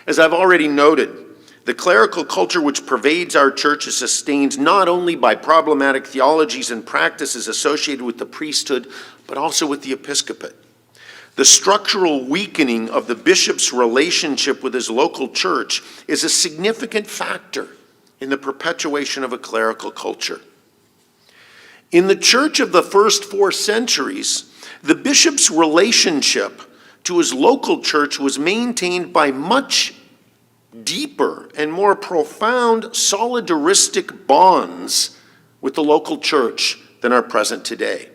As I've already noted, the clerical culture which pervades our church is sustained not only by problematic theologies and practices associated with the priesthood, but also with the episcopate. The structural weakening of the bishop's relationship with his local church is a significant factor in the perpetuation of a clerical culture. In the church of the first 4 centuries, the bishop's relationship to his local church was maintained by much deeper and more profound solidaristic bonds with the local church than are present today.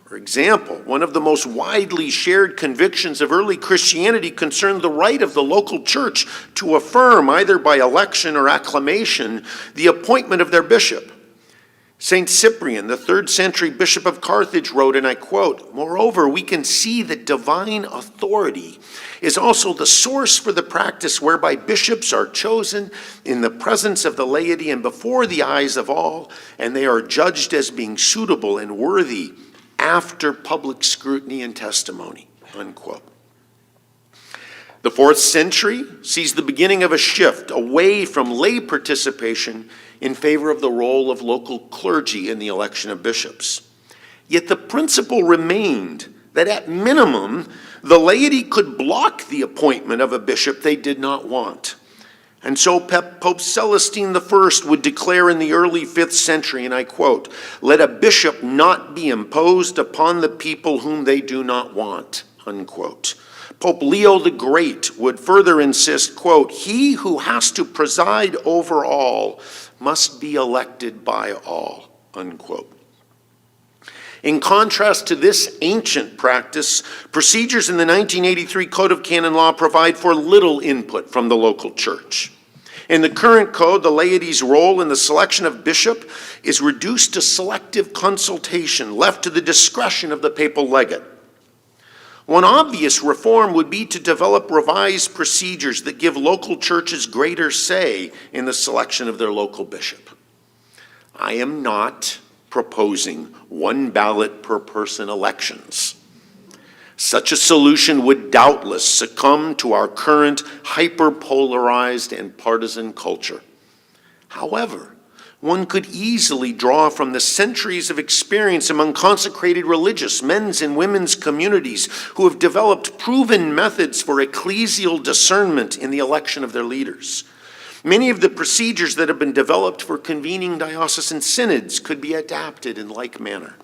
For example, one of the most widely shared convictions of early Christianity concerned the right of the local church to affirm, either by election or acclamation, the appointment of their bishop. St. Cyprian, the 3rd century bishop of Carthage, wrote, and I quote, "Moreover, we can see that divine authority is also the source for the practice whereby bishops are chosen in the presence of the laity and before the eyes of all, and they are judged as being suitable and worthy after public scrutiny and testimony," unquote. The 4th century sees the beginning of a shift away from lay participation in favor of the role of local clergy in the election of bishops. Yet the principle remained that at minimum, the laity could block the appointment of a bishop they did not want. And so Pope Celestine I would declare in the early 5th century, and I quote, "Let a bishop not be imposed upon the people whom they do not want," unquote. Pope Leo the Great would further insist, quote, "He who has to preside over all must be elected by all," unquote. In contrast to this ancient practice, procedures in the 1983 Code of Canon Law provide for little input from the local church. In the current code, the laity's role in the selection of bishop is reduced to selective consultation, left to the discretion of the papal legate. One obvious reform would be to develop revised procedures that give local churches greater say in the selection of their local bishop. I am not proposing one ballot per person elections. Such a solution would doubtless succumb to our current hyper-polarized and partisan culture. However, one could easily draw from the centuries of experience among consecrated religious men's and women's communities who have developed proven methods for ecclesial discernment in the election of their leaders. Many of the procedures that have been developed for convening diocesan synods could be adapted in like manner.